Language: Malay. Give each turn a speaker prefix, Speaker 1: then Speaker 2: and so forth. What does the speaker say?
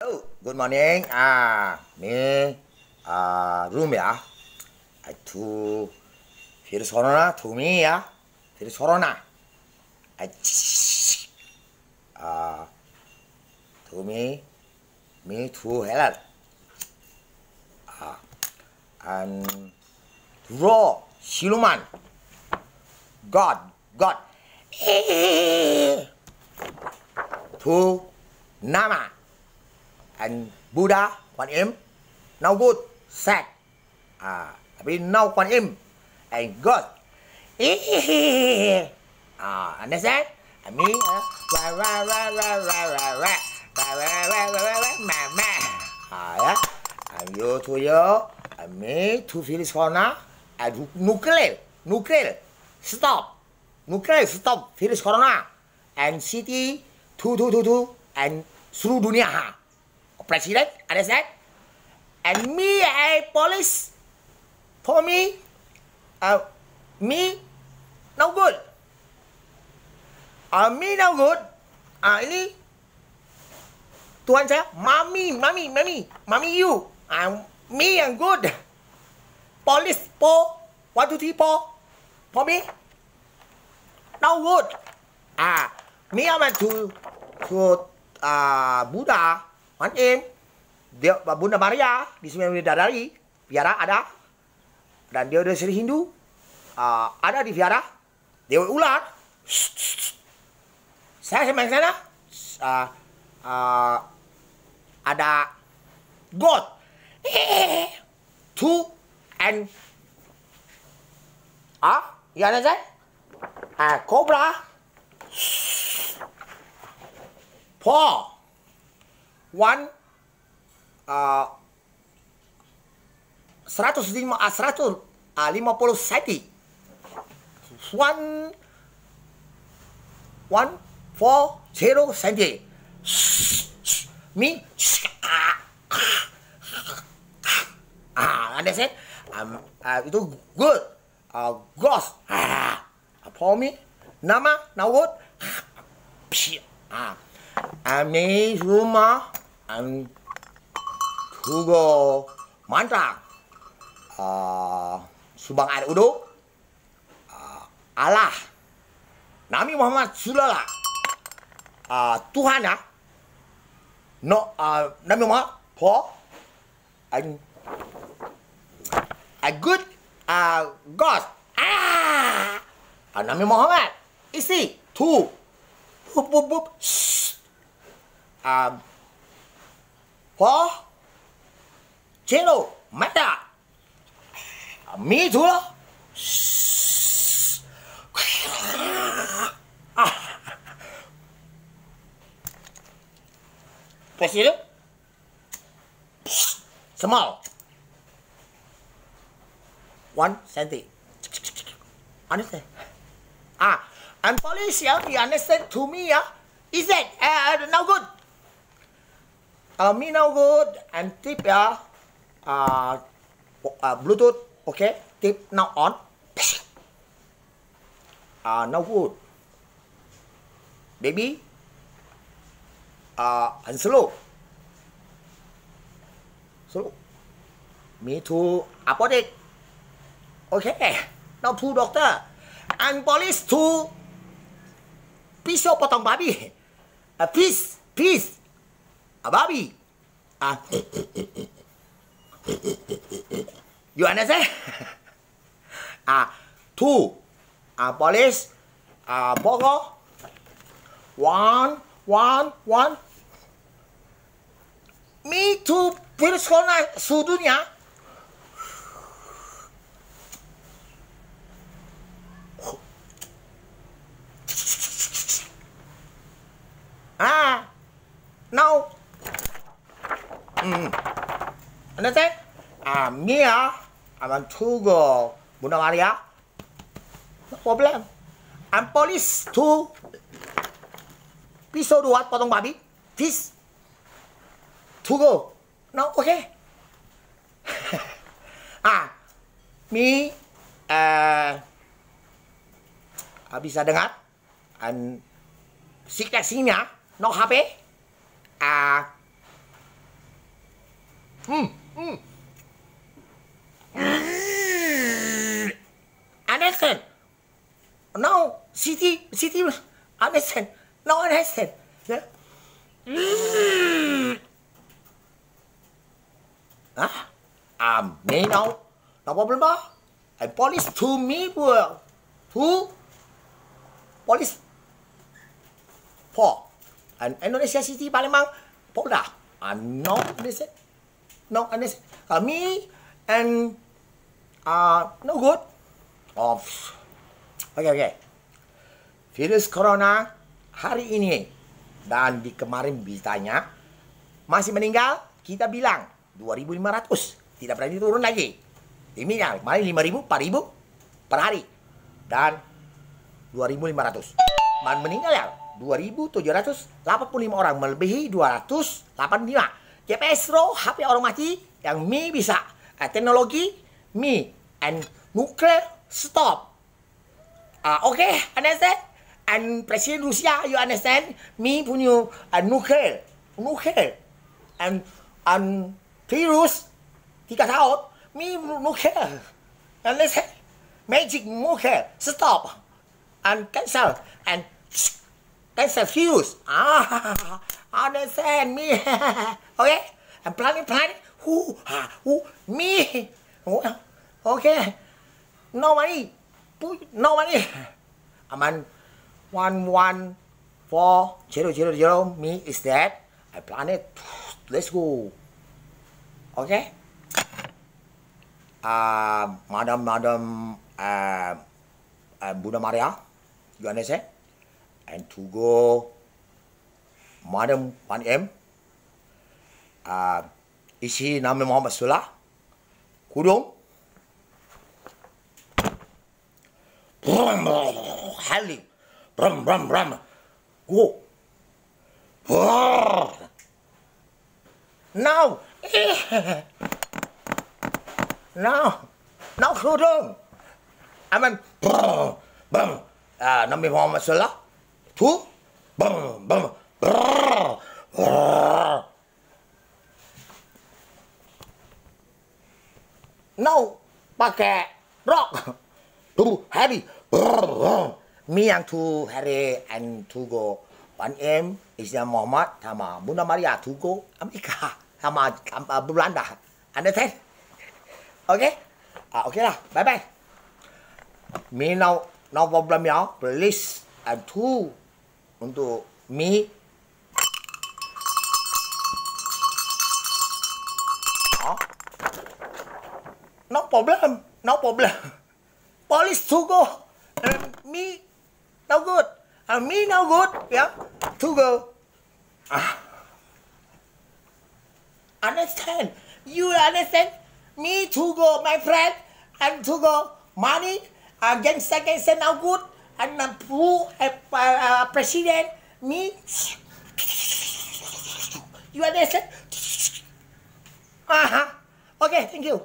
Speaker 1: Oh, good morning. Ni room ya. Tu virus corona tu mi ya. Virus corona. Tu mi tu helal. And raw siluman. God. Tu nama. And Buddha, Quan Im, no good, sad. Tapi no Quan Im, and God. Understand? And me, yeah. And you to you, and me to Phyllis Corona, and nuclear, stop, Phyllis Corona, and city, two, and seluruh dunia. President, understand? And me, police, for me, me, no good. Me no good. Ini Tuhan saya, mami you. Me yang good. Police, what do you for me? No good. Me I went to Buddha. Quan Im, dia Bunda Maria di Sembilan Bidadari, Viara ada, dan dia udah Sri Hindu, ada di Viara, Dewa Ular. Saya sama yang sana, ada God, two and ya ada saya, Cobra, four. 150 cm. 140 cm. Me. Understand? Itu good. Ghost. For me. Nama. Now what? Me rumah. Hugo mantra. Subang air udo. Allah. Nabi Muhammad Sulala. Tuhan ya. No, Nabi Muhammad for a good God. Nabi Muhammad isi two. For Cello, mata. Me too. Presiden. Small. 1 cm. Understand? And police, you understand to me, is that no good? Me no good, and tip Bluetooth, okay, tip now on. No good. Baby, and slow. Me too, apotek. Okay, now two doctor, and police two. Pisau potong babi. Peace. Babi. You understand? Two. Police. Bogo. One. Me too. Virus corona sudunya. Now. Understand? Me, I want to go Bunda Maria. No problem. And police to pisau dua potong babi. Peace. To go. No, okay. Me, bisa dengar. And sikat sini no HP. Understand? Now, city, understand? Now understand? Yeah. Me now, no problem ba? And police to me, bro. To police. Po. And Indonesia City Palembang, Polda. No understand? No understand? Me and no good. Oh, okay. Virus corona hari ini dan di kemarin beritanya masih meninggal, kita bilang 2.500, tidak berani turun lagi. Timnya kemarin 5.000, 4.000 per hari dan 2.500. Man meninggal ya 2.785 orang, melebihi 285. GPS roh HP orang mati yang mi bisa teknologi mi and nuclear stop. Okay, understand? And Presiden Rusia, you understand? Me punya nuclear, and virus 3 tahun, me nuclear, understand? Magic nuclear, stop, and cancel virus. Understand me? Okay, and planning, me, okay, no money. Aman 114,000 me is that I plan it. Let's go. Okay. Madam Bunda Maria, you understand? And to go Madam 1M. Isi nama Muhammad Sulah. Kudung. Hali, bram. Go. Now, Kudung. Aman, Nabi Muhammad Salah. Tu, Now, pakai rock. Tu, Harry. Me yang tu Harry and to go 1M Islam Muhammad sama Bunda Maria to go Amerika sama Belanda. Understand? Okay? Okay lah. Bye. Me no problem ya. Please and to untuk me. No problem. Police to go. Me no good. Me no good. Yeah. To go. Understand? You understand? Me to go, my friend, and to go money. Gangster no good. And who president? Me. You understand? Okay. Thank you.